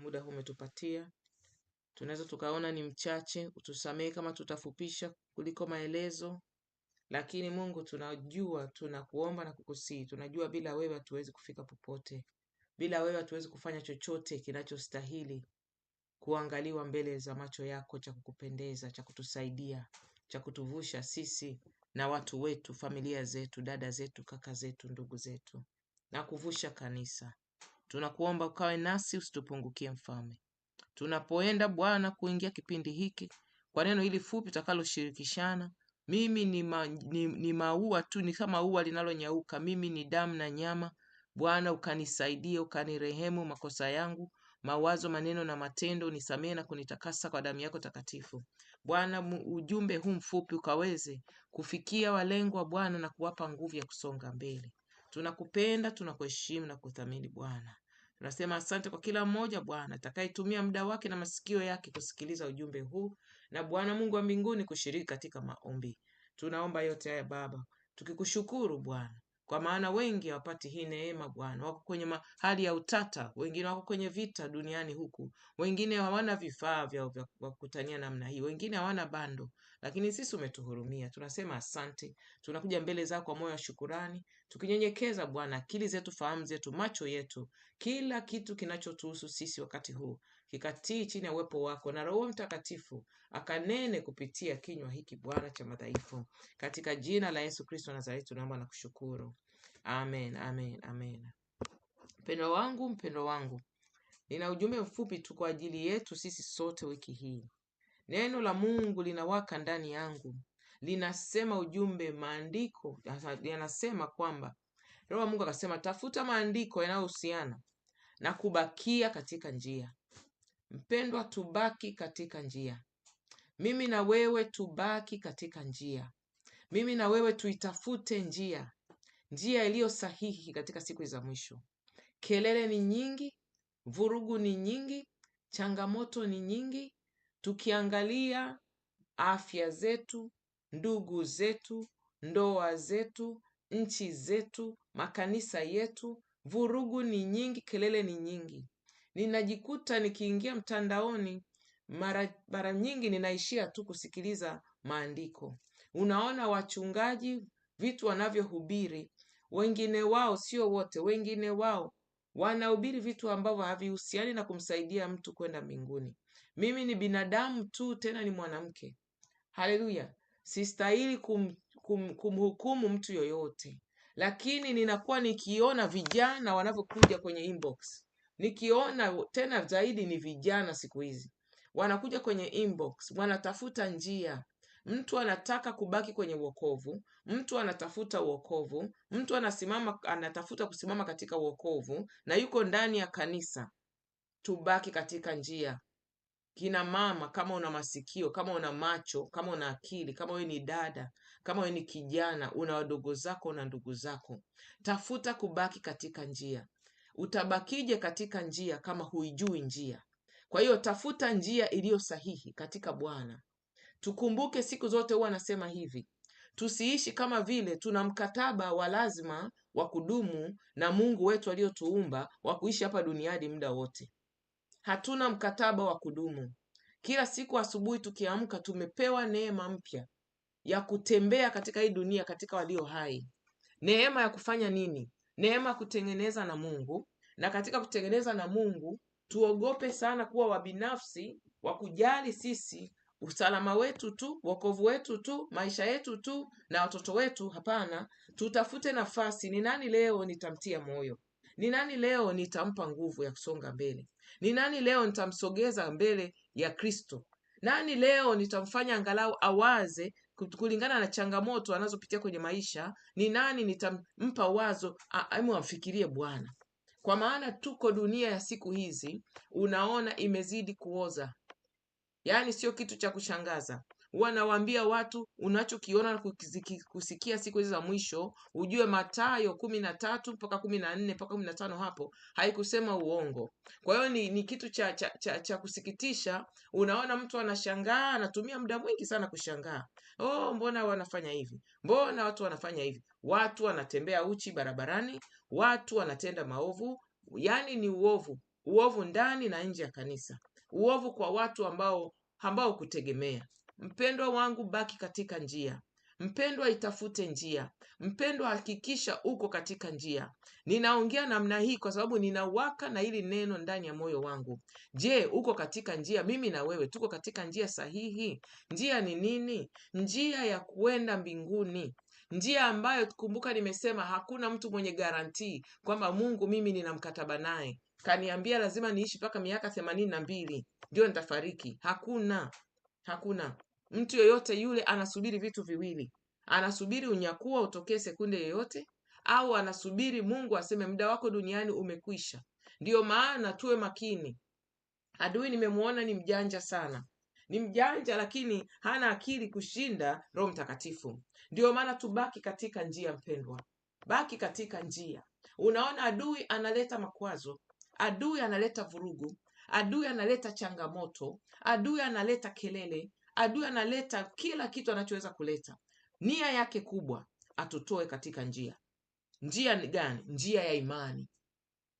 muda huu umetupatia. Tunaweza tukaona ni mchache, utusamehe kama tutafupisha kuliko maelezo. Lakini Mungu, tunajua, tunakuomba na kukusihi, tunajua bila wewe hatuwezi kufika popote. Bila wewe hatuwezi kufanya chochote kinachostahili kuangaliwa mbele za macho yako, cha kukupendeza, cha kutusaidia, cha kutuvusha sisi na watu wetu, familia zetu, dada zetu, kaka zetu, ndugu zetu, na kuvusha kanisa. Tunakuomba ukawe nasi, usitupungukie Mfalme. Tunapoenda Bwana kuingia kipindi hiki kwa neno hili fupi tutakaloshirikishana, mimi ni maua tu, ni kama ua linalonyauka. Mimi ni damu na nyama. Bwana, ukanisaidie, ukanirehemu makosa yangu, mawazo, maneno na matendo, nisamehe na kunitakasa kwa damu yako takatifu. Bwana, ujumbe huu mfupi ukaweze kufikia walengwa Bwana, na kuwapa nguvu ya kusonga mbele. Tunakupenda, tunakuheshimu na kuthamini Bwana. Tunasema asante kwa kila mmoja Bwana atakayetumia muda wake na masikio yake kusikiliza ujumbe huu, na Bwana Mungu wa mbinguni kushiriki katika maombi. Tunaomba yote haya Baba, tukikushukuru Bwana, kwa maana wengi hawapati hii neema Bwana. Wako kwenye hali ya utata, wengine wako kwenye vita duniani huku, wengine hawana vifaa vya kukutania namna hii, wengine hawana bando, lakini sisi umetuhurumia. Tunasema asante. Tunakuja mbele zako kwa moyo wa shukurani, tukinyenyekeza Bwana, akili zetu, fahamu zetu, macho yetu, kila kitu kinachotuhusu sisi wakati huu kikatii chini ya uwepo wako, na Roho Mtakatifu akanene kupitia kinywa hiki Bwana cha madhaifu, katika jina la Yesu Kristo wa Nazareti tunaomba na kushukuru. Amen, amen, amen. Mpendo wangu, nina ujumbe mfupi tu kwa ajili yetu sisi sote wiki hii. Neno la Mungu linawaka ndani yangu, linasema ujumbe, maandiko yanasema kwamba Roho wa Mungu akasema, tafuta maandiko yanayohusiana na kubakia katika njia. Mpendwa, tubaki katika njia. Mimi na wewe tubaki katika njia. Mimi na wewe tuitafute njia, njia iliyo sahihi katika siku za mwisho. Kelele ni nyingi, vurugu ni nyingi, changamoto ni nyingi. Tukiangalia afya zetu, ndugu zetu, ndoa zetu, nchi zetu, makanisa yetu, vurugu ni nyingi, kelele ni nyingi. Ninajikuta nikiingia mtandaoni, mara nyingi ninaishia tu kusikiliza maandiko. Unaona wachungaji vitu wanavyohubiri, wengine wao, sio wote, wengine wao wanahubiri vitu ambavyo havihusiani na kumsaidia mtu kwenda mbinguni. Mimi ni binadamu tu, tena ni mwanamke. Haleluya. Sistahili kumhukumu mtu yoyote, lakini ninakuwa nikiona vijana wanavyokuja kwenye inbox. Nikiona tena zaidi ni vijana siku hizi wanakuja kwenye inbox, wanatafuta njia. Mtu anataka kubaki kwenye wokovu, mtu anatafuta wokovu, mtu anatafuta kusimama katika wokovu na yuko ndani ya kanisa. Tubaki katika njia. Kina mama, kama una masikio, kama una macho, kama una akili, kama wewe ni dada, kama wewe ni kijana, una wadogo zako na ndugu zako, tafuta kubaki katika njia. Utabakije katika njia kama huijui njia? Kwa hiyo tafuta njia iliyo sahihi katika Bwana. Tukumbuke siku zote huwa nasema hivi, tusiishi kama vile tuna mkataba wa lazima wa kudumu na Mungu wetu aliyotuumba wa kuishi hapa duniani muda wote. Hatuna mkataba wa kudumu. Kila siku asubuhi tukiamka tumepewa neema mpya ya kutembea katika hii dunia katika walio hai. Neema ya kufanya nini? Neema ya kutengeneza na Mungu, na katika kutengeneza na Mungu tuogope sana kuwa wabinafsi, wa kujali sisi usalama wetu tu, wokovu wetu tu, maisha yetu tu na watoto wetu. Hapana, tutafute nafasi. Ni nani leo nitamtia moyo? Ni nani leo nitampa nguvu ya kusonga mbele? Ni nani leo nitamsogeza mbele ya Kristo? Nani leo nitamfanya angalau awaze kulingana na changamoto anazopitia kwenye maisha? Ni nani nitampa wazo amfikirie Bwana? Kwa maana tuko dunia ya siku hizi, unaona imezidi kuoza. Yaani sio kitu cha kushangaza. Huwa nawaambia watu, unachokiona na kusikia siku hizi za mwisho, ujue Mathayo 13 mpaka 14 mpaka 15 hapo haikusema uongo. Kwa hiyo ni kitu cha kusikitisha. Unaona mtu anashangaa, anatumia muda mwingi sana kushangaa. Mbona wanafanya hivi? Mbona watu wanafanya hivi? Watu wanatembea uchi barabarani, watu wanatenda maovu, yaani ni uovu. uovu ndani na nje ya kanisa, uovu kwa watu ambao kutegemea. Mpendwa wangu, baki katika njia. Mpendwa, itafute njia. Mpendwa, hakikisha uko katika njia. Ninaongea namna hii kwa sababu ninawaka na hili neno ndani ya moyo wangu. Je, uko katika njia? Mimi na wewe tuko katika njia sahihi? Njia ni nini? Njia ya kuenda mbinguni, njia ambayo, kumbuka nimesema hakuna mtu mwenye garantii kwamba Mungu mimi nina mkataba naye kaniambia lazima niishi mpaka miaka 82 ndio nitafariki. Hakuna mtu yoyote yule. Anasubiri vitu viwili: anasubiri unyakuo utokee sekunde yoyote, au anasubiri Mungu aseme muda wako duniani umekwisha. Ndio maana tuwe makini. Adui nimemuona ni mjanja sana, ni mjanja, lakini hana akili kushinda Roho Mtakatifu. Ndio maana tubaki katika njia, mpendwa, baki katika njia. Unaona, adui analeta makwazo, adui analeta vurugu, adui analeta changamoto, adui analeta kelele, adui analeta kila kitu anachoweza kuleta. Nia yake kubwa atutoe katika njia. Njia ni gani? Njia ya imani,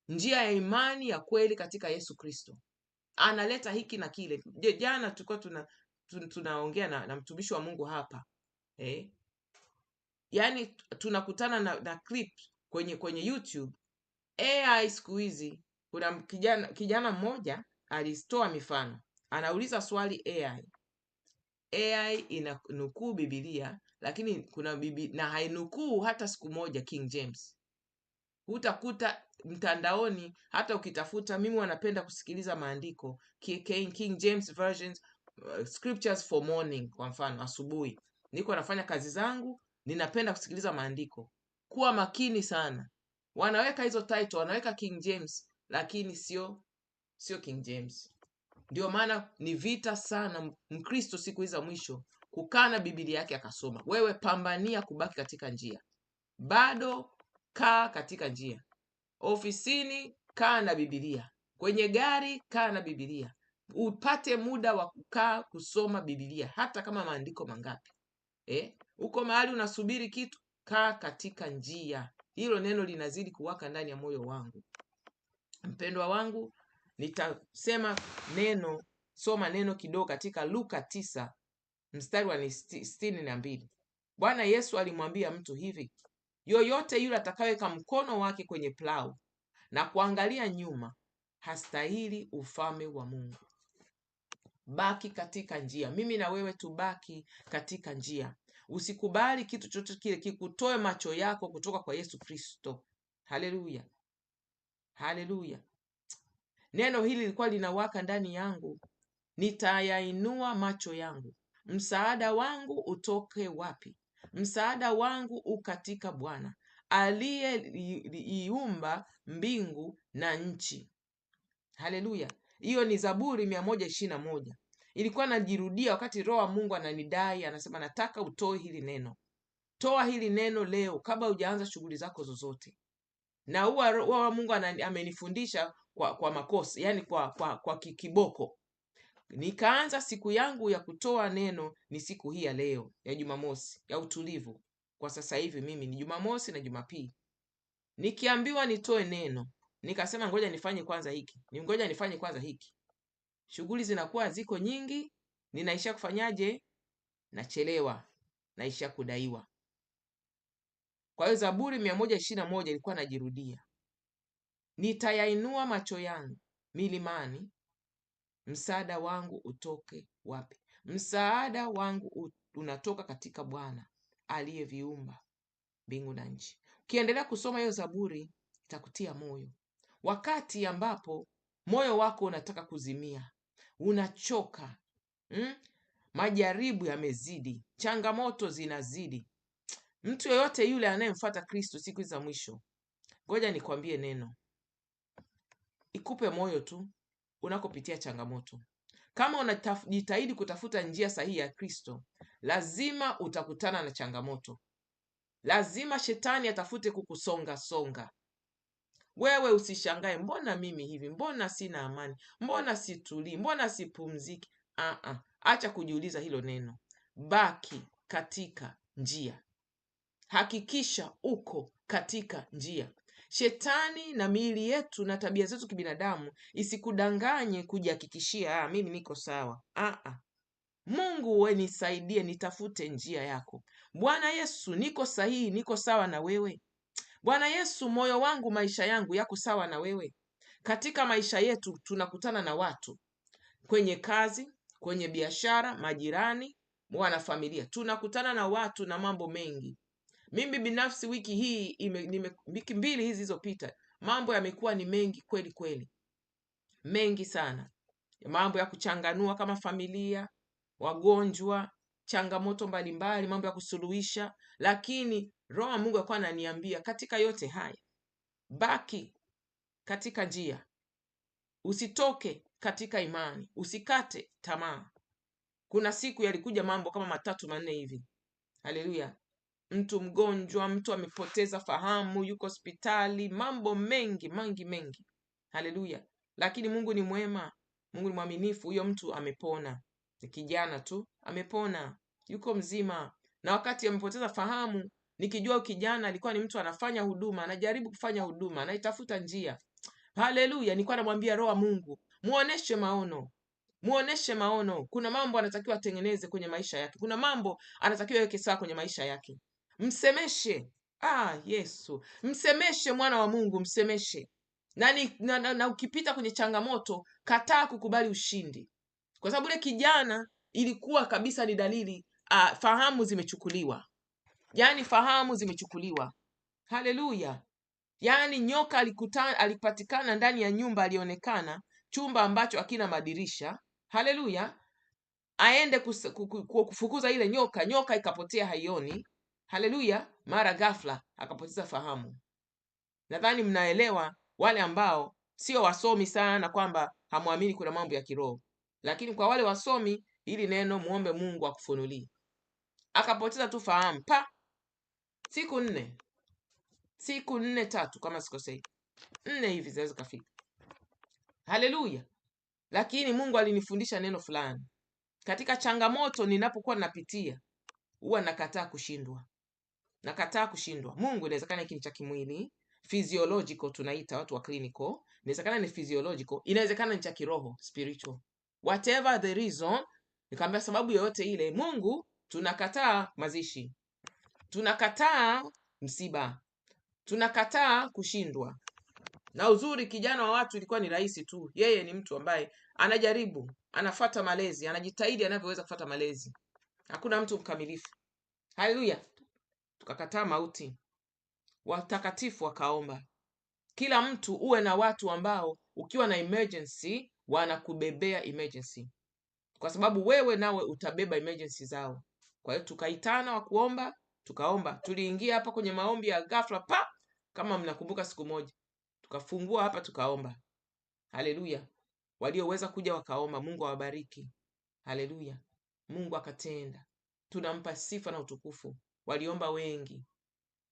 njia ya imani ya kweli katika Yesu Kristo. Analeta hiki na kile. Jana tulikuwa tunaongea na mtumishi wa Mungu hapa, yaani tunakutana na clip kwenye YouTube. AI siku hizi, kuna kijana mmoja alitoa mifano, anauliza swali AI inanukuu Biblia, lakini kuna na hainukuu hata siku moja King James. Hutakuta mtandaoni, hata ukitafuta. Mimi wanapenda kusikiliza maandiko King James versions, scriptures for morning. Kwa mfano, asubuhi niko nafanya kazi zangu, ninapenda kusikiliza maandiko. Kuwa makini sana, wanaweka hizo title, wanaweka King James, lakini sio King James. Ndio maana ni vita sana Mkristo siku hizi za mwisho kukaa na Biblia yake akasoma. Wewe pambania kubaki katika njia. Bado kaa katika njia. Ofisini kaa na Biblia, kwenye gari kaa na Biblia. Upate muda wa kukaa kusoma Biblia, hata kama maandiko mangapi. Uko mahali unasubiri kitu, kaa katika njia. Hilo neno linazidi kuwaka ndani ya moyo wangu. Mpendwa wangu, nitasema neno, soma neno kidogo katika Luka 9 mstari wa 62. Bwana Yesu alimwambia mtu hivi: yoyote yule atakayeweka mkono wake kwenye plau na kuangalia nyuma hastahili ufalme wa Mungu. Baki katika njia. Mimi na wewe tubaki katika njia. Usikubali kitu chochote kile kikutoe macho yako kutoka kwa Yesu Kristo. Haleluya, haleluya. Neno hili lilikuwa linawaka ndani yangu. Nitayainua macho yangu, msaada wangu utoke wapi? Msaada wangu ukatika Bwana aliyeiumba mbingu na nchi. Haleluya. Hiyo ni Zaburi 121. Ilikuwa najirudia wakati Roho wa Mungu ananidai, anasema nataka utoe hili neno. Toa hili neno leo kabla hujaanza shughuli zako zozote. Na huwa Roho wa Mungu amenifundisha kwa makosa, yani kwa kiboko. Nikaanza siku yangu ya kutoa neno ni siku hii ya leo ya Jumamosi ya utulivu. Kwa sasa hivi mimi ni Jumamosi na Jumapili. Nikiambiwa nitoe neno, nikasema ngoja nifanye kwanza hiki. Shughuli zinakuwa ziko nyingi, ninaisha kufanyaje? Nachelewa, naisha kudaiwa. Kwa hiyo Zaburi 121 ilikuwa najirudia. Nitayainua macho yangu milimani, msaada wangu utoke wapi? Msaada wangu unatoka katika Bwana aliyeviumba mbingu na nchi. Ukiendelea kusoma hiyo Zaburi itakutia moyo. Wakati ambapo moyo wako unataka kuzimia, unachoka, majaribu yamezidi, changamoto zinazidi, mtu yoyote yule anayemfuata Kristo siku za mwisho, ngoja nikwambie neno, ikupe moyo tu unakopitia changamoto. Kama unajitahidi kutafuta njia sahihi ya Kristo, lazima utakutana na changamoto. Lazima shetani atafute kukusonga. Wewe usishangae, mbona mimi hivi, mbona sina amani, mbona situlii, mbona sipumziki. Acha kujiuliza hilo neno. Baki katika njia. Hakikisha uko katika njia. Shetani na miili yetu na tabia zetu kibinadamu isikudanganye kujihakikishia mimi niko sawa. Mungu, we nisaidie, nitafute njia yako. Bwana Yesu, niko sahihi, niko sawa na wewe. Bwana Yesu, moyo wangu, maisha yangu yako sawa na wewe. Katika maisha yetu tunakutana na watu, kwenye kazi, kwenye biashara, majirani, wanafamilia, tunakutana na watu na mambo mengi. Mimi binafsi wiki hii wiki mbili hizi zilizopita, mambo yamekuwa ni mengi kweli kweli, mengi sana, mambo ya kuchanganua kama familia, wagonjwa, changamoto mbalimbali, mambo ya kusuluhisha. Lakini Roho wa Mungu alikuwa ananiambia katika yote haya, baki katika njia, usitoke katika imani, usikate tamaa. Kuna siku yalikuja mambo kama 3-4 hivi, haleluya, mtu mgonjwa, mtu amepoteza fahamu, yuko hospitali, mambo mengi mengi mengi, haleluya. Lakini Mungu ni mwema, Mungu ni mwaminifu. Huyo mtu amepona, ni kijana tu, amepona, yuko mzima. Na wakati amepoteza fahamu, nikijua kijana alikuwa ni mtu anafanya huduma, anajaribu kufanya huduma, anaitafuta njia, haleluya. Nilikuwa namwambia Roho wa Mungu, muoneshe maono, muoneshe maono. Kuna mambo anatakiwa atengeneze kwenye maisha yake, kuna mambo anatakiwa yaweke sawa kwenye maisha yake. Msemeshe, Yesu, msemeshe mwana wa Mungu, msemeshe. Na ukipita kwenye changamoto, kataa kukubali ushindi, kwa sababu ile kijana ilikuwa kabisa ni dalili, fahamu zimechukuliwa, yani fahamu zimechukuliwa, haleluya. Yani nyoka alipatikana ndani ya nyumba, alionekana chumba ambacho hakina madirisha, haleluya. Aende kufukuza ile nyoka, nyoka ikapotea, haioni, haleluya. Mara ghafla akapoteza fahamu. Nadhani mnaelewa, wale ambao sio wasomi sana, kwamba hamwamini kuna mambo ya kiroho, lakini kwa wale wasomi, ili neno muombe Mungu akufunulie. Akapoteza tu fahamu, siku 4 kama sikosei, 4 hivi zinaweza kufika, haleluya. Lakini Mungu alinifundisha neno fulani katika changamoto ninapokuwa napitia, huwa nakataa kushindwa, nakataa kushindwa. Mungu, inawezekana hiki ni cha kimwili, physiological tunaita watu wa clinical, inawezekana ni physiological, inawezekana ni cha kiroho, spiritual, whatever the reason. Nikamwambia sababu yoyote ile, Mungu, tunakataa mazishi, tunakataa msiba, tunakataa kushindwa. Na uzuri, kijana wa watu ilikuwa ni rahisi tu, yeye ni mtu ambaye anajaribu, anafuata malezi, anajitahidi anavyoweza kufuata malezi. Hakuna mtu mkamilifu, haleluya. Tukakataa mauti, watakatifu wakaomba. Kila mtu uwe na watu ambao ukiwa na emergency wanakubebea emergency, kwa sababu wewe nawe utabeba emergency zao. Kwa hiyo tukaitana wa kuomba, tukaomba. Tuliingia hapa kwenye maombi ya ghafla, kama mnakumbuka, siku moja tukafungua hapa tukaomba, haleluya. Walioweza kuja wakaomba, Mungu awabariki, haleluya. Mungu akatenda, tunampa sifa na utukufu. Waliomba wengi,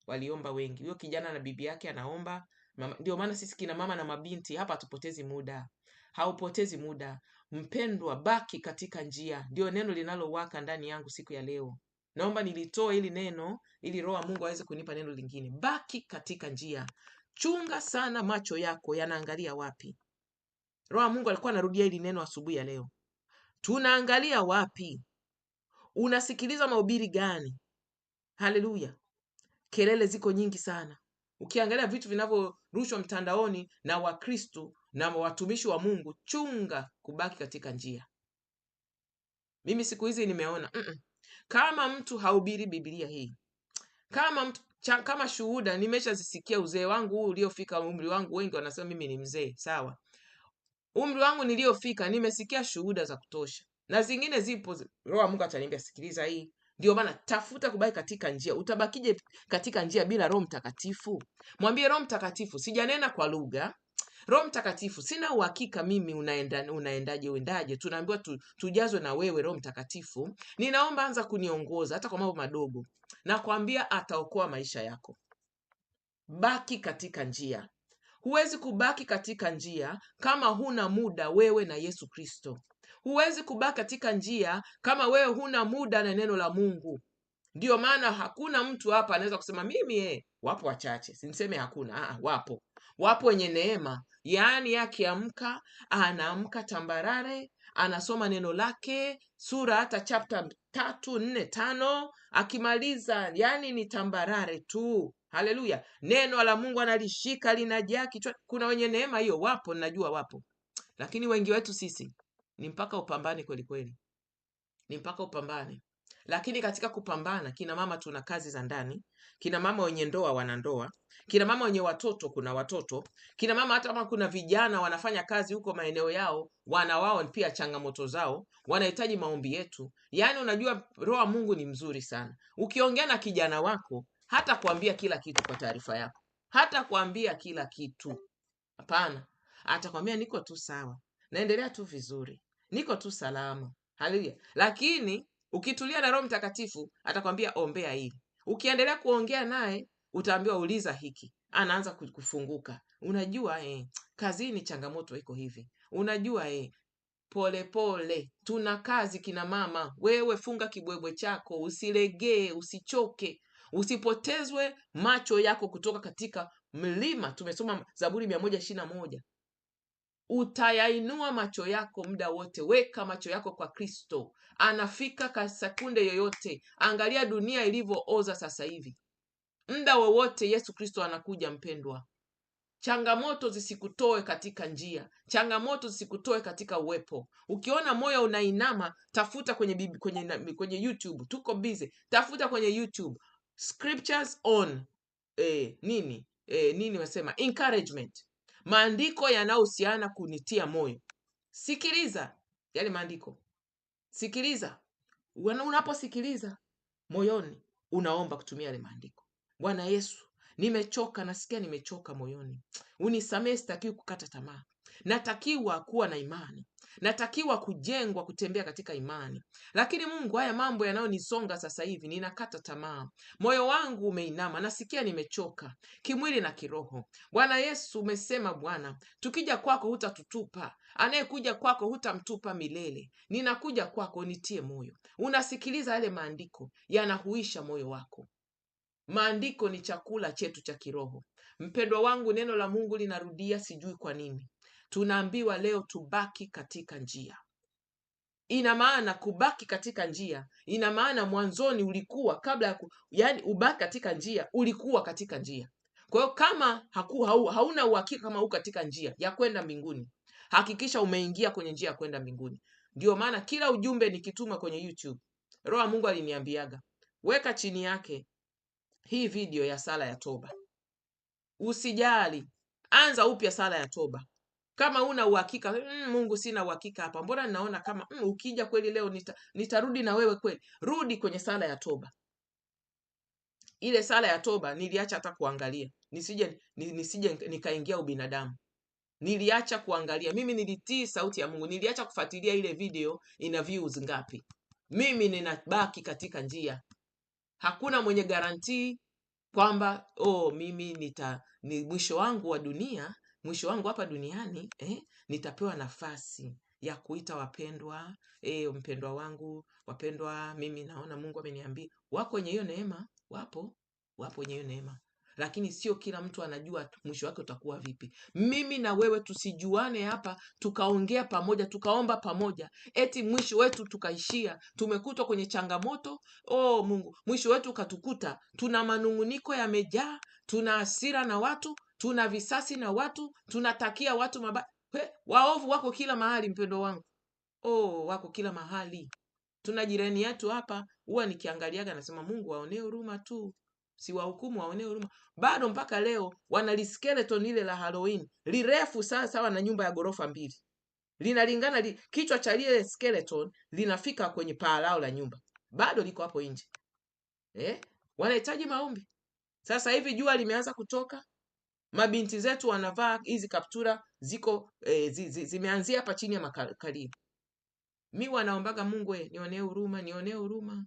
waliomba wengi. Huyo kijana na bibi yake anaomba. Ndio maana sisi kina mama na mabinti hapa hatupotezi muda, haupotezi muda. Mpendwa, baki katika njia, ndio neno linalowaka ndani yangu siku ya leo. Naomba nilitoe hili neno ili Roho wa Mungu aweze kunipa neno lingine. Baki katika njia, chunga sana macho yako yanaangalia wapi. Roho wa Mungu alikuwa anarudia hili neno asubuhi ya leo. Tunaangalia wapi? Unasikiliza mahubiri gani? Haleluya. Kelele ziko nyingi sana. Ukiangalia vitu vinavyorushwa mtandaoni na Wakristo na watumishi wa Mungu, chunga kubaki katika njia. Mimi siku hizi nimeona kama mtu haubiri Biblia hii, kama shuhuda, nimeshazisikia. Uzee wangu huu uliofika, umri wangu, wengi wanasema mimi ni mzee, sawa. Umri wangu niliofika, nimesikia shuhuda za kutosha, na zingine zipo. Roho wa Mungu ataniambia sikiliza hii. Ndio maana tafuta kubaki katika njia. Utabakije katika njia bila Roho Mtakatifu? Mwambie Roho Mtakatifu, sijanena kwa lugha. Roho Mtakatifu, sina uhakika mimi unaendaje. Tunaambiwa tujazwe na wewe Roho Mtakatifu. Ninaomba anza kuniongoza hata kwa mambo madogo. Nakwambia ataokoa maisha yako. Baki katika njia. Huwezi kubaki katika njia kama huna muda wewe na Yesu Kristo. Huwezi kubaki katika njia kama wewe huna muda na neno la Mungu. Ndio maana hakuna mtu hapa anaweza kusema mimi wapo wachache, siniseme hakuna, wapo wenye neema, yaani akiamka anaamka tambarare, anasoma neno lake, sura hata chapter 3, 4, 5, akimaliza yani ni tambarare tu. Haleluya! Neno la Mungu analishika linajaa kichwa. Kuna wenye neema hiyo, wapo, ninajua wapo, lakini wengi wetu sisi ni mpaka upambane kweli kweli, ni mpaka upambane. Lakini katika kupambana, kina mama tuna kazi za ndani, kina mama wenye ndoa wana ndoa, kina mama wenye watoto kuna watoto, kina mama hata kama kuna vijana wanafanya kazi huko maeneo yao, wana wao pia changamoto zao, wanahitaji maombi yetu. Yaani unajua Roho wa Mungu ni mzuri sana. Ukiongea na kijana wako, hata kuambia kila kitu, kwa taarifa yako, hata kuambia kila kitu, hapana. Atakwambia niko tu sawa, naendelea tu vizuri, niko tu salama. Haleluya! Lakini ukitulia na Roho Mtakatifu atakwambia ombea hili. Ukiendelea kuongea naye utaambiwa uliza hiki, anaanza kufunguka. Unajua kazini changamoto iko hivi, unajua pole pole, tuna kazi kina mama. Wewe funga kibwebwe chako, usilegee, usichoke, usipotezwe macho yako kutoka katika mlima. Tumesoma Zaburi 121. Utayainua macho yako muda wote. Weka macho yako kwa Kristo, anafika kwa sekunde yoyote. Angalia dunia ilivyooza sasa hivi, muda wowote Yesu Kristo anakuja. Mpendwa, changamoto zisikutoe katika njia, changamoto zisikutoe katika uwepo. Ukiona moyo unainama, tafuta kwenye YouTube, tuko busy, tafuta kwenye YouTube scriptures on nini wasema encouragement, maandiko yanayohusiana kunitia moyo. Sikiliza yale maandiko, sikiliza. Unaposikiliza moyoni unaomba kutumia yale maandiko. Bwana Yesu, nimechoka, nasikia nimechoka moyoni, unisamehe, sitakiwi kukata tamaa, natakiwa kuwa na imani, natakiwa kujengwa, kutembea katika imani. Lakini Mungu, haya mambo yanayonisonga sasa hivi, ninakata tamaa, moyo wangu umeinama, nasikia nimechoka kimwili na kiroho. Bwana Yesu, umesema Bwana, tukija kwako hutatutupa, anayekuja kwako hutamtupa milele. Ninakuja kwako, nitie moyo. Unasikiliza yale maandiko, yanahuisha moyo wako. Maandiko ni chakula chetu cha kiroho. Mpendwa wangu, neno la Mungu linarudia, sijui kwa nini. Tunaambiwa leo tubaki katika njia. Ina maana kubaki katika njia, ina maana mwanzoni ulikuwa, kabla ya yani ubaki katika njia, ulikuwa katika njia. Kwa hiyo kama hauna uhakika kama uko katika njia ya kwenda mbinguni, hakikisha umeingia kwenye njia ya kwenda mbinguni. Ndio maana kila ujumbe nikituma kwenye YouTube, Roho wa Mungu aliniambiaga, weka chini yake hii video ya sala ya toba. Usijali, anza upya sala ya toba. Kama una uhakika, Mungu, sina uhakika hapa, mbona ninaona kama ukija kweli leo nitarudi na wewe kweli, rudi kwenye sala ya toba. Ile sala ya toba niliacha hata kuangalia, nisije nikaingia ubinadamu. Niliacha kuangalia, mimi nilitii sauti ya Mungu, niliacha kufuatilia ile video ina views ngapi. Mimi ninabaki katika njia. Hakuna mwenye garantii kwamba mimi ni mwisho wangu wa dunia, mwisho wangu hapa duniani nitapewa nafasi ya kuita wapendwa, mpendwa wangu, wapendwa. Mimi naona Mungu ameniambia wako wenye hiyo neema, wapo wenye hiyo neema, lakini sio kila mtu anajua mwisho wake utakuwa vipi. Mimi na wewe tusijuane hapa, tukaongea pamoja, tukaomba pamoja, eti mwisho wetu tukaishia tumekutwa kwenye changamoto. Mungu, mwisho wetu ukatukuta tuna manunguniko yamejaa, tuna hasira na watu, tuna visasi na watu, tunatakia watu mabaya. Waovu wako kila mahali, mpendo wangu, wako kila mahali. Tuna jirani yetu hapa, huwa nikiangaliaga nasema Mungu waonee huruma tu, si wahukumu, waonee huruma. Bado mpaka leo wana skeleton ile la Halloween lirefu sawa na nyumba ya ghorofa 2, linalingana kichwa cha lile skeleton linafika kwenye paa lao la nyumba, bado liko hapo nje. Wanahitaji maombi. Sasa hivi jua limeanza kutoka, mabinti zetu wanavaa hizi kaptura, ziko zimeanzia hapa chini ya makalio. Mi wanaombaga Mungu, nionee huruma, nionee huruma,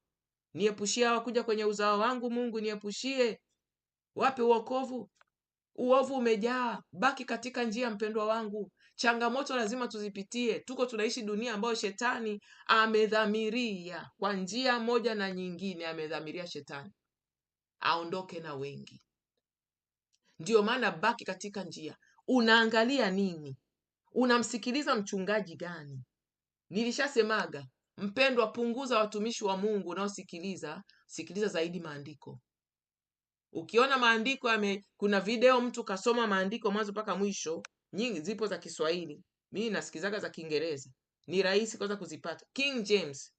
niepushie hawa kuja kwenye uzao wangu. Mungu niepushie, wape wokovu. Uovu umejaa, baki katika njia, mpendwa wangu. Changamoto lazima tuzipitie. Tuko tunaishi dunia ambayo shetani amedhamiria kwa njia moja na nyingine, amedhamiria shetani aondoke na wengi. Ndio maana baki katika njia. Unaangalia nini? Unamsikiliza mchungaji gani? Nilishasemaga, mpendwa, punguza watumishi wa Mungu unaosikiliza, sikiliza zaidi maandiko. Ukiona maandiko kuna video mtu kasoma maandiko mwanzo mpaka mwisho, nyingi zipo za Kiswahili. Mimi nasikizaga za Kiingereza. Ni rahisi kwanza kuzipata. King James.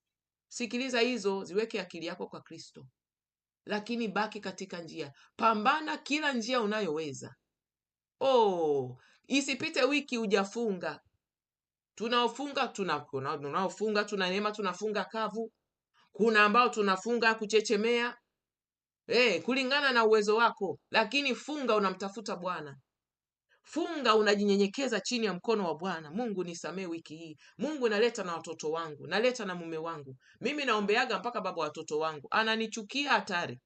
Sikiliza hizo, ziweke akili yako kwa Kristo. Lakini baki katika njia. Pambana kila njia unayoweza. Isipite wiki hujafunga. Tunaofunga tuna neema, tunafunga kavu. Kuna ambao tunafunga kuchechemea. Kulingana na uwezo wako, lakini funga unamtafuta Bwana. Funga unajinyenyekeza chini ya mkono wa Bwana. Mungu, nisamee wiki hii. Mungu, naleta na watoto wangu, naleta na mume wangu. Mimi naombeaga mpaka baba watoto wangu ananichukia hatari,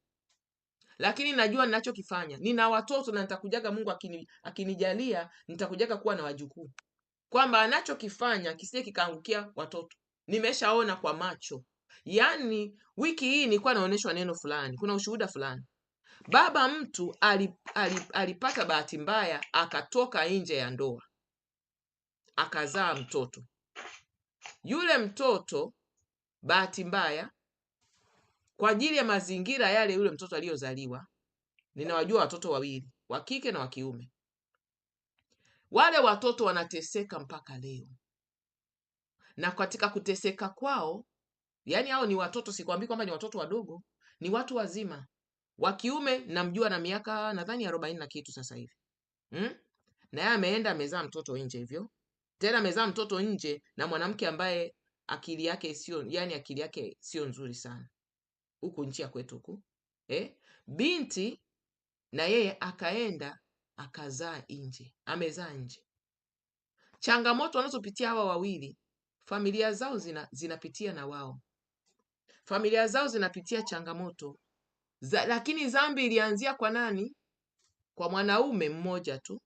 lakini najua ninachokifanya. Nina watoto na nitakujaga, Mungu akinijalia nitakujaga kuwa na wajukuu, kwamba anachokifanya kisije kikaangukia watoto. Nimeshaona kwa macho. Yaani wiki hii nilikuwa naoneshwa neno fulani, kuna ushuhuda fulani. Baba mtu alipata bahati mbaya, akatoka nje ya ndoa, akazaa mtoto. Yule mtoto bahati mbaya, kwa ajili ya mazingira yale yule mtoto aliyozaliwa, ninawajua watoto wawili, wa kike na wa kiume. Wale watoto wanateseka mpaka leo. Na katika kuteseka kwao, yani hao ni watoto, sikwambii kwamba ni watoto wadogo, ni watu wazima. Wa kiume namjua na miaka nadhani 40 na kitu sasa hivi. Na yeye ameenda amezaa mtoto nje hivyo. Tena amezaa mtoto nje na mwanamke ambaye akili yake sio nzuri sana. Huku nchi ya kwetu huku. Binti na yeye akaenda akazaa nje. Amezaa nje. Changamoto wanazopitia hawa wawili, familia zao zinapitia na wao. Familia zao zinapitia changamoto. Lakini dhambi ilianzia kwa nani? Kwa mwanaume mmoja tu.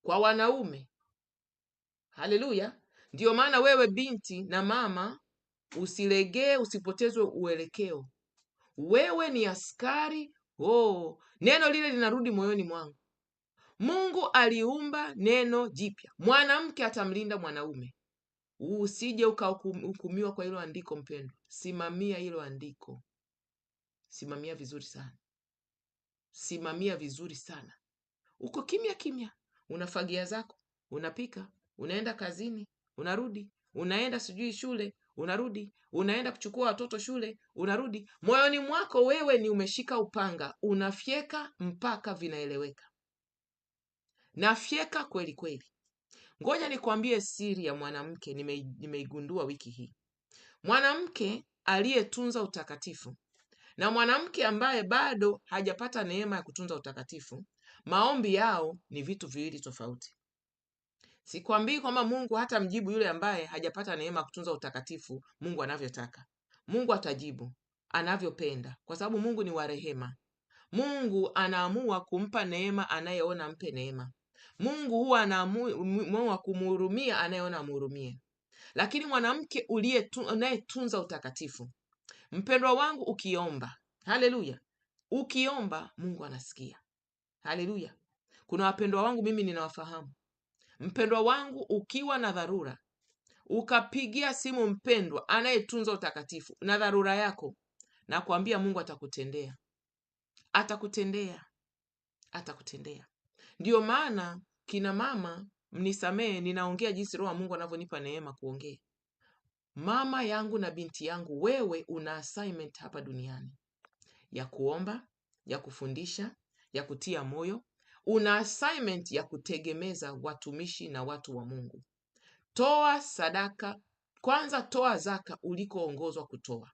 Kwa wanaume. Haleluya. Ndio maana wewe binti na mama, usilegee, usipotezwe uelekeo. Wewe ni askari. Neno lile linarudi moyoni mwangu. Mungu aliumba neno jipya. Mwanamke atamlinda mwanaume. Usije ukahukumiwa kwa hilo andiko mpendwa. Simamia hilo andiko. Simamia vizuri sana. Simamia vizuri sana. Uko kimya kimya. Unafagia zako. Unapika. Unaenda kazini. Unarudi. Unaenda sijui shule. Unarudi. Unaenda kuchukua watoto shule. Unarudi. Moyoni mwako wewe ni umeshika upanga. Unafyeka mpaka vinaeleweka. Nafyeka kweli kweli. Ngoja nikwambie siri ya mwanamke nimeigundua wiki hii. Mwanamke aliyetunza utakatifu na mwanamke ambaye bado hajapata neema ya kutunza utakatifu, maombi yao ni vitu viwili tofauti. Sikwambii kwamba Mungu hata mjibu yule ambaye hajapata neema ya kutunza utakatifu Mungu anavyotaka. Mungu atajibu anavyopenda, kwa sababu Mungu ni wa rehema. Mungu anaamua kumpa neema anayeona mpe neema. Mungu huwa anaamua kumhurumia anayeona amhurumie. Lakini mwanamke unayetunza utakatifu, mpendwa wangu, ukiomba, haleluya, ukiomba Mungu anasikia. Haleluya. Kuna wapendwa wangu mimi ninawafahamu. Mpendwa wangu, ukiwa na dharura, ukapigia simu mpendwa anayetunza utakatifu na dharura yako, na kuambia Mungu atakutendea. Atakutendea. Atakutendea. Ndio maana kina mama, mnisamee, ninaongea jinsi Roho wa Mungu anavyonipa neema kuongea. Mama yangu na binti yangu, wewe una assignment hapa duniani ya kuomba, ya kufundisha, ya kutia moyo. Una assignment ya kutegemeza watumishi na watu wa Mungu. Toa sadaka, kwanza toa zaka ulikoongozwa kutoa.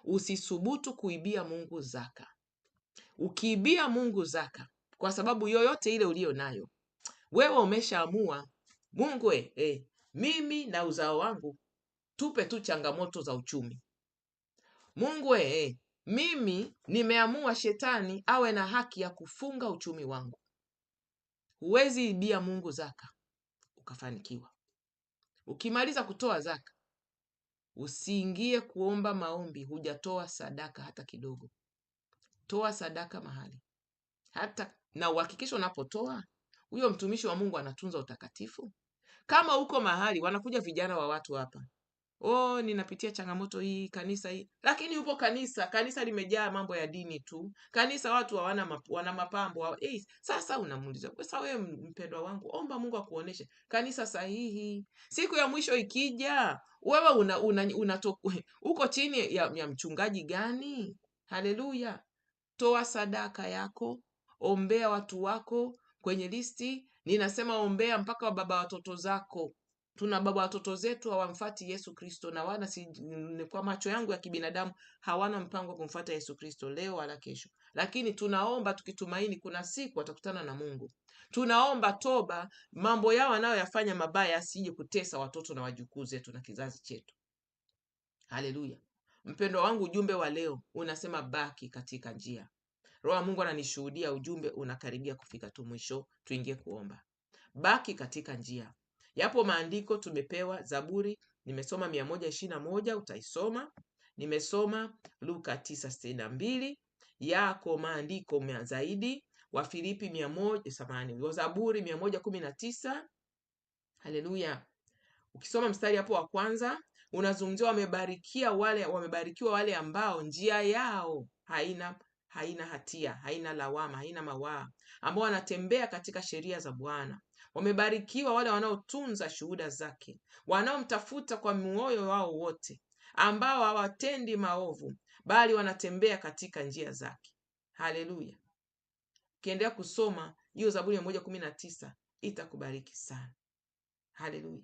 Usisubutu kuibia Mungu zaka. Ukiibia Mungu zaka, kwa sababu yoyote ile ulio nayo, wewe umeshaamua Mungu mimi na uzao wangu tupe tu changamoto za uchumi. Mungu mimi nimeamua shetani awe na haki ya kufunga uchumi wangu. Huwezi ibia Mungu zaka ukafanikiwa. Ukimaliza kutoa zaka, usiingie kuomba maombi hujatoa sadaka hata kidogo. Toa sadaka mahali, hata na uhakikisha unapotoa huyo mtumishi wa Mungu anatunza utakatifu. Kama uko mahali wanakuja vijana wa watu hapa, ninapitia changamoto hii, kanisa hii, lakini upo kanisa limejaa mambo ya dini tu, kanisa watu wana mapambo sasa unamuuliza, sasa wewe mpendwa wangu, omba Mungu akuoneshe kanisa sahihi. Siku ya mwisho ikija, wewe uko chini ya mchungaji gani? Haleluya. Toa sadaka yako, ombea watu wako kwenye listi. Ninasema ombea mpaka baba watoto zako. Tuna baba watoto zetu hawamfuati Yesu Kristo, na kwa macho yangu ya kibinadamu hawana mpango wa kumfuata Yesu Kristo leo wala kesho, lakini tunaomba tukitumaini kuna siku watakutana na Mungu. Tunaomba toba, mambo yao wanayoyafanya mabaya asije kutesa watoto na wajukuu zetu na kizazi chetu. Haleluya. Mpendwa wangu, ujumbe wa leo unasema baki katika njia. Roho Mungu ananishuhudia ujumbe unakaribia kufika tu mwisho, tuingie kuomba. Baki katika njia. Yapo maandiko tumepewa. Zaburi nimesoma 121, utaisoma. Nimesoma Luka 9:62. Yako maandiko zaidi, Wafilipi 100, Zaburi 119. Haleluya. Ukisoma mstari hapo wa kwanza unazungumzia wamebarikiwa wale ambao njia yao haina hatia, haina lawama, haina mawaa, ambao wanatembea katika sheria za Bwana. Wamebarikiwa wale wanaotunza shuhuda zake, wanaomtafuta kwa moyo wao wote, ambao hawatendi maovu bali wanatembea katika njia zake. Haleluya. Ukiendelea kusoma hiyo Zaburi 119 itakubariki sana. Haleluya.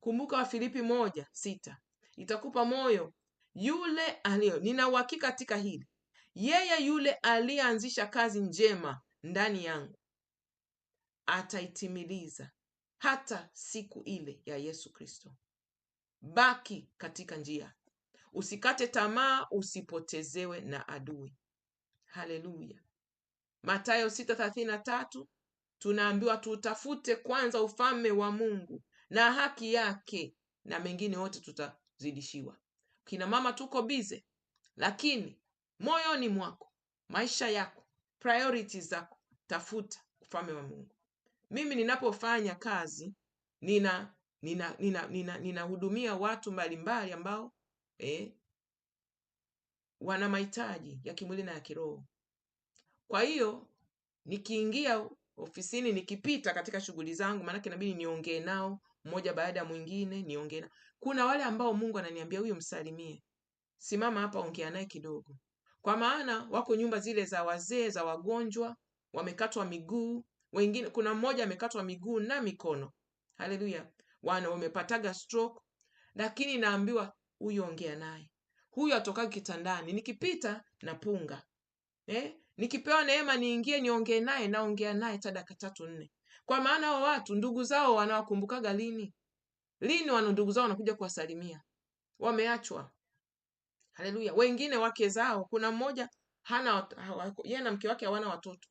Kumbuka Wafilipi 1:6 itakupa moyo. Nina uhakika katika hili, yeye yule aliyeanzisha kazi njema ndani yangu ataitimiliza hata siku ile ya Yesu Kristo. Baki katika njia, usikate tamaa, usipotezewe na adui. Haleluya. Mathayo 6:33 tunaambiwa tutafute kwanza ufalme wa Mungu na haki yake, na mengine wote tutazidishiwa. Kina mama tuko bize, lakini moyoni mwako, maisha yako, priorities zako, tafuta ufalme wa Mungu. Mimi ninapofanya kazi ninahudumia watu mbalimbali ambao wana mahitaji ya kimwili na ya kiroho. Kwa hiyo nikiingia ofisini, nikipita katika shughuli zangu, maanake inabidi niongee nao mmoja baada ya mwingine, niongee nao. Kuna wale ambao Mungu ananiambia huyu msalimie, simama hapa, ongea naye kidogo, kwa maana wako nyumba zile za wazee, za wagonjwa, wamekatwa miguu, wengine, kuna mmoja amekatwa miguu na mikono. Haleluya. Wamepataga stroke, lakini naambiwa huyu ongea naye, huyu atoka kitandani, nikipita napunga. Nikipewa neema niingie niongee naye, naongea naye hata dakika 3-4. Kwa maana hao watu ndugu zao wanawakumbukaga lini wana ndugu zao wanakuja kuwasalimia, wameachwa. Haleluya. Wengine wake zao, kuna mmoja yeye na mke wake hawana watoto.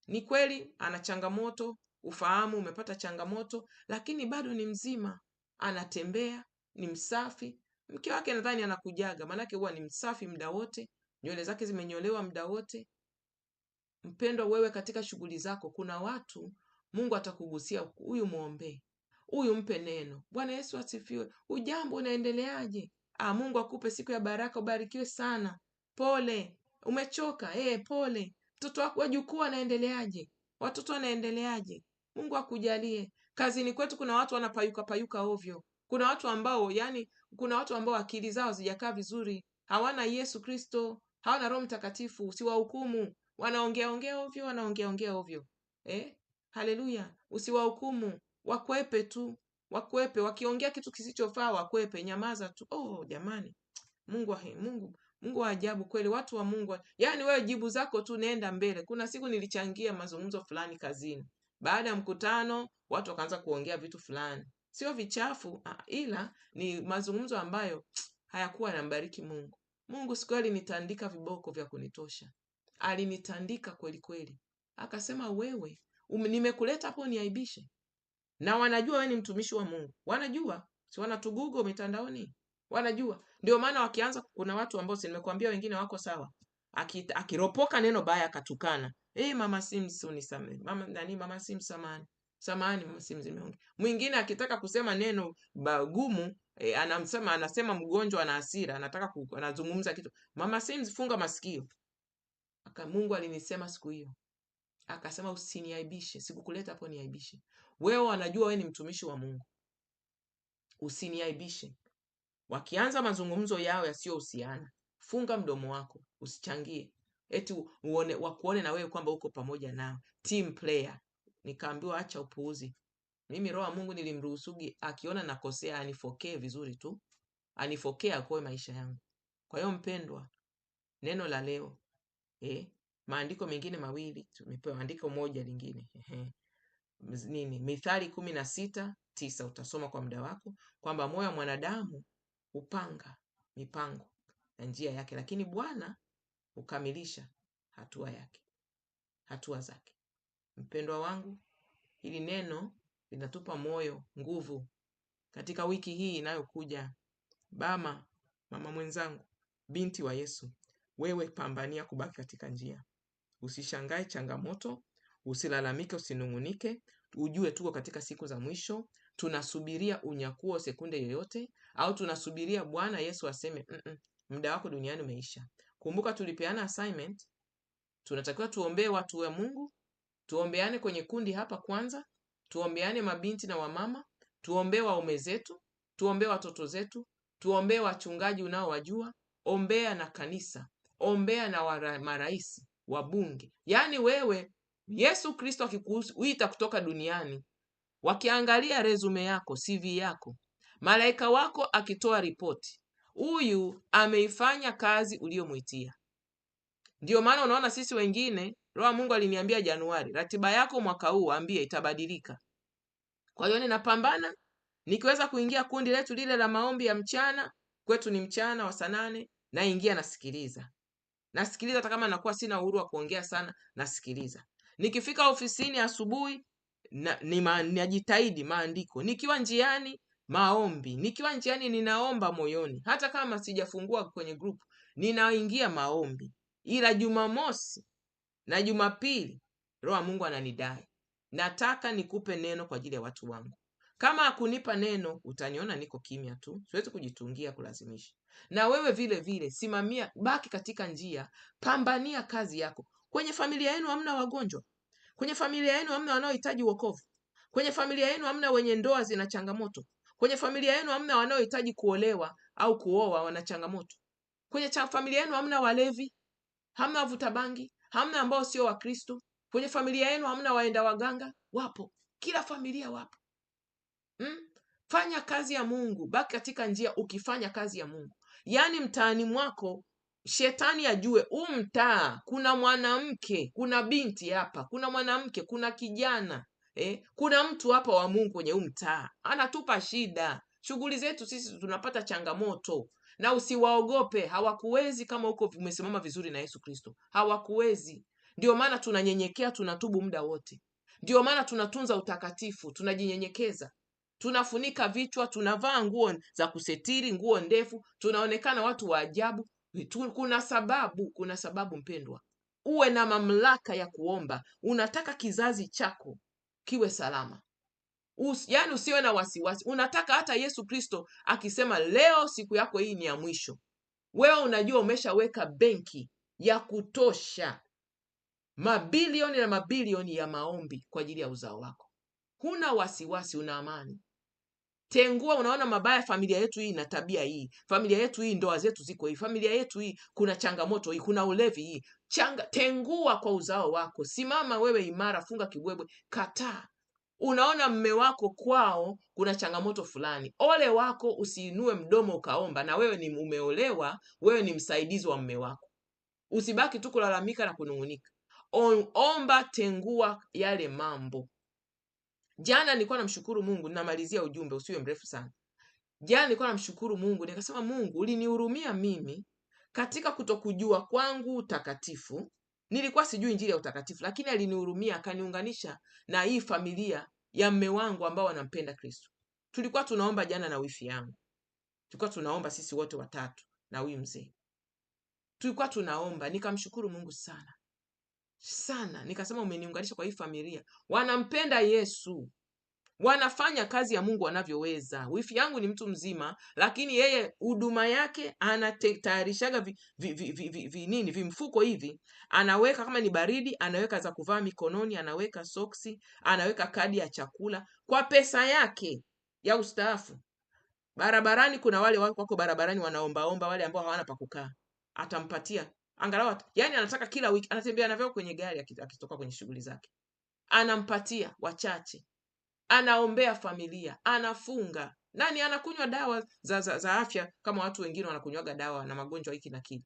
Ni kweli ana changamoto, ufahamu umepata changamoto, lakini bado ni mzima, anatembea, ni msafi. Mke wake nadhani anakujaga, maanake huwa ni msafi muda wote, nywele zake zimenyolewa muda wote. Mpendwa, wewe katika shughuli zako kuna watu Mungu atakugusia, huyu muombe, huyu mpe neno. Bwana Yesu asifiwe. Ujambo, unaendeleaje? Mungu akupe siku ya baraka, ubarikiwe sana. Pole, umechoka? Pole. Mtoto wako wajukuu anaendeleaje? Watoto wanaendeleaje? Mungu akujalie. Kazini kwetu kuna watu wanapayuka ovyo. Kuna watu ambao akili zao hazijakaa vizuri, hawana Yesu Kristo, hawana Roho Mtakatifu. Usiwahukumu. Wanaongea ovyo. Haleluya. Usiwahukumu, wakwepe tu, wakwepe. Wakiongea kitu kisichofaa wakwepe, nyamaza tu. Jamani, Mungu wa ajabu kweli, watu wa Mungu. Wewe jibu zako tu, nenda mbele. Kuna siku nilichangia mazungumzo fulani kazini. Baada ya mkutano watu wakaanza kuongea vitu fulani, sio vichafu, ila ni mazungumzo ambayo hayakuwa yanambariki Mungu. Mungu siku alinitandika viboko vya kunitosha. Alinitandika kweli kweli. Akasema, wewe nimekuleta hapo niaibishe? na wanajua wewe ni mtumishi wa Mungu. Wanajua, si wanatugugo mitandaoni, wanajua. Ndio maana wakianza, kuna watu ambao si nimekuambia wengine wako sawa, akiropoka neno baya akatukana, mama Sims unisamee, mama Sims samahani mama Sims nimeongea. Mwingine akitaka kusema neno gumu, anasema mgonjwa ana hasira, anazungumza kitu, mama Sims funga masikio. Mungu alinisema siku hiyo, akasema usiniaibishe, sikukuleta hapo niaibishe. Wewe wanajua wewe ni mtumishi wa Mungu, usiniaibishe. Wakianza mazungumzo yao yasiyohusiana, funga mdomo wako, usichangie. Eti wakuone na wewe kwamba uko pamoja nao, team player. Nikaambiwa acha upuuzi. Mimi Roho wa Mungu nilimruhusugi akiona nakosea anifokee vizuri tu, anifokee akoe maisha yangu. Kwa hiyo mpendwa, neno la leo, maandiko mengine mawili tumepewa, andiko moja lingine Mithali 16:9 utasoma kwa muda wako, kwamba moyo wa mwanadamu upanga mipango na njia yake, lakini Bwana ukamilisha hatua zake. Mpendwa wangu, hili neno linatupa moyo, nguvu katika wiki hii inayokuja. Mama mwenzangu, binti wa Yesu, wewe pambania kubaki katika njia. Usishangae changamoto, usilalamike, usinungunike. Ujue tuko katika siku za mwisho, tunasubiria unyakuo sekunde yoyote, au tunasubiria Bwana Yesu aseme muda wako duniani umeisha. Kumbuka tulipeana assignment, tunatakiwa tuombee watu wa Mungu, tuombeane kwenye kundi hapa kwanza, tuombeane mabinti na wamama, tuombee waume zetu, tuombee watoto zetu, tuombee wachungaji unaowajua, ombea na kanisa, ombea na marais, wabunge. Yaani wewe, Yesu Kristo akikuita kutoka duniani, wakiangalia resume yako, CV yako, malaika wako akitoa ripoti, huyu ameifanya kazi uliyomwitia. Ndio maana unaona sisi wengine, Roho Mungu aliniambia Januari, ratiba yako mwaka huu ambie itabadilika. Kwa hiyo ninapambana, nikiweza kuingia kundi letu lile la maombi ya mchana, kwetu ni mchana wa saa 8, naingia nasikiliza hata kama nakuwa sina uhuru wa kuongea sana, nasikiliza. Nikifika ofisini asubuhi najitahidi maandiko, nikiwa njiani maombi, nikiwa njiani ninaomba moyoni, hata kama sijafungua kwenye group ninaingia maombi. Ila Jumamosi na Jumapili Roho Mungu ananidai, nataka nikupe neno kwa ajili ya watu wangu. Kama hakunipa neno, utaniona niko kimya tu, siwezi kujitungia kulazimisha. Na wewe vile vile simamia, baki katika njia, pambania kazi yako. Kwenye familia yenu hamna wagonjwa, kwenye familia yenu hamna wanaohitaji wokovu, kwenye familia yenu hamna wenye ndoa zina changamoto, kwenye familia yenu hamna wanaohitaji kuolewa au kuoa wana changamoto, kwenye familia yenu hamna walevi, hamna wavuta bangi, hamna ambao sio wa Kristo, kwenye familia yenu hamna waenda waganga. Wapo, kila familia wapo. Fanya kazi ya Mungu, baki katika njia ukifanya kazi ya Mungu. Yaani mtaani mwako shetani ajue mtaa kuna mwanamke, kuna binti hapa, kuna mwanamke, kuna kijana, kuna mtu hapa wa Mungu kwenye mtaa, anatupa shida. Shughuli zetu sisi tunapata changamoto, na usiwaogope, hawakuwezi kama uko umesimama vizuri na Yesu Kristo. Hawakuwezi. Ndio maana tunanyenyekea, tunatubu muda wote. Ndio maana tunatunza utakatifu, tunajinyenyekeza. Tunafunika vichwa, tunavaa nguo za kusetiri, nguo ndefu, tunaonekana watu wa ajabu. Kuna sababu mpendwa. Uwe na mamlaka ya kuomba. Unataka kizazi chako kiwe salama. Yaani usiwe na wasiwasi. Unataka hata Yesu Kristo akisema leo siku yako hii ni ya mwisho, wewe unajua umeshaweka benki ya kutosha, mabilioni na mabilioni ya maombi kwa ajili ya uzao wako. Huna wasiwasi, una amani. Tengua, unaona mabaya, familia yetu hii ina tabia hii, familia yetu hii ndoa zetu ziko hii, familia yetu hii kuna changamoto hii, kuna ulevi hii. Tengua kwa uzao wako. Simama wewe imara, funga kibwebwe, kataa. Unaona mme wako kwao kuna changamoto fulani, ole wako, usiinue mdomo ukaomba. Na wewe ni umeolewa, wewe ni msaidizi wa mme wako. Usibaki tu kulalamika na kunungunika. Omba, tengua yale mambo. Jana nilikuwa namshukuru Mungu, ninamalizia ujumbe usiwe mrefu sana. Jana nilikuwa namshukuru Mungu, nikasema Mungu ulinihurumia mimi katika kutokujua kwangu utakatifu. Nilikuwa sijui injili ya utakatifu, lakini alinihurumia akaniunganisha na hii familia ya mme wangu ambao wanampenda Kristo. Tulikuwa tunaomba jana na wifi yangu, tulikuwa tunaomba sisi wote watatu na huyu mzee, tulikuwa tunaomba, nikamshukuru Mungu sana sana, nikasema umeniunganisha kwa hii familia, wanampenda Yesu, wanafanya kazi ya Mungu wanavyoweza. Wifi yangu ni mtu mzima, lakini yeye huduma yake anatayarishaga vimfuko hivi, anaweka kama ni baridi, anaweka za kuvaa mikononi, anaweka soksi, anaweka kadi ya chakula kwa pesa yake ya ustaafu. Barabarani kuna wale wako barabarani wanaombaomba, wale ambao hawana pa kukaa, atampatia angalau, yani anataka kila wiki anatembea navyo kwenye gari akitoka kwenye shughuli zake, anampatia wachache, anaombea familia, anafunga. Nani anakunywa dawa za afya kama watu wengine wanakunywaga dawa na magonjwa hiki na kile,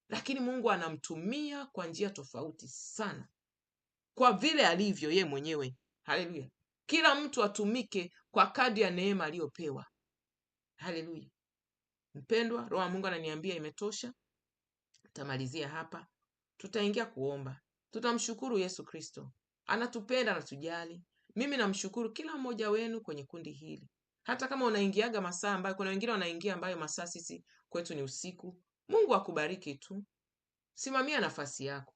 lakini Mungu anamtumia kwa njia tofauti sana, kwa vile alivyo ye mwenyewe. Haleluya! Kila mtu atumike kwa kadri ya neema aliyopewa. Haleluya! Mpendwa, Roho wa Mungu ananiambia imetosha. Tutamalizia hapa, tutaingia kuomba, tutamshukuru Yesu Kristo, anatupenda, anatujali. Mimi namshukuru kila mmoja wenu kwenye kundi hili, hata kama unaingiaga masaa ambayo kuna wengine wanaingia ambayo masaa sisi kwetu ni usiku. Mungu akubariki tu, simamia nafasi yako,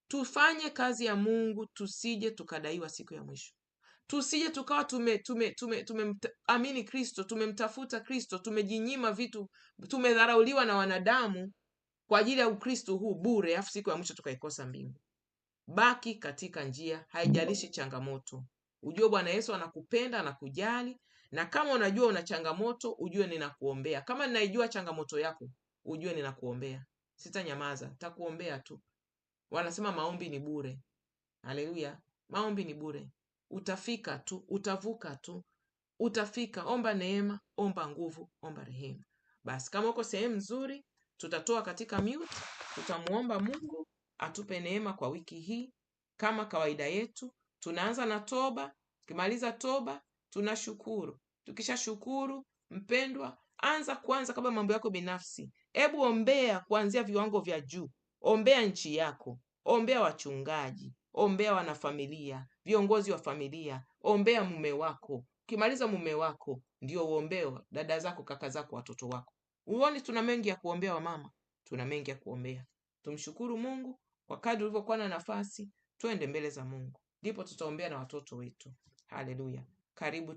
tufanye kazi ya Mungu, tusije tukadaiwa siku ya mwisho, tusije tukawa tumemamini Kristo, tumemtafuta Kristo, tumejinyima vitu, tumedharauliwa na wanadamu kwa ajili ya Ukristo huu bure, afu siku ya mwisho tukaikosa mbingu. Baki katika njia, haijalishi changamoto. Ujue Bwana Yesu anakupenda, anakujali, na kama unajua una changamoto, ujue ninakuombea. Kama ninaijua changamoto yako, ujue ninakuombea. Sitanyamaza, nitakuombea tu. Wanasema maombi ni bure. Haleluya, maombi ni bure. Utafika tu, utavuka tu, utafika. Omba neema, omba nguvu, omba rehema. Basi kama uko sehemu nzuri, tutatoa katika mute, tutamuomba Mungu atupe neema kwa wiki hii. Kama kawaida yetu, tunaanza na toba. Tukimaliza toba, tunashukuru. Tukishashukuru, mpendwa, anza kwanza kama mambo yako binafsi. Hebu ombea kuanzia viwango vya juu. Ombea nchi yako, ombea wachungaji, ombea wanafamilia, viongozi wa familia, ombea mume wako. Ukimaliza mume wako, ndio uombeo dada zako, kaka zako, watoto wako. Uone tuna mengi ya kuombea wamama, tuna mengi ya kuombea. Tumshukuru Mungu kwa kadri ulivyokuwa na nafasi, twende mbele za Mungu, ndipo tutaombea na watoto wetu. Haleluya! Karibu.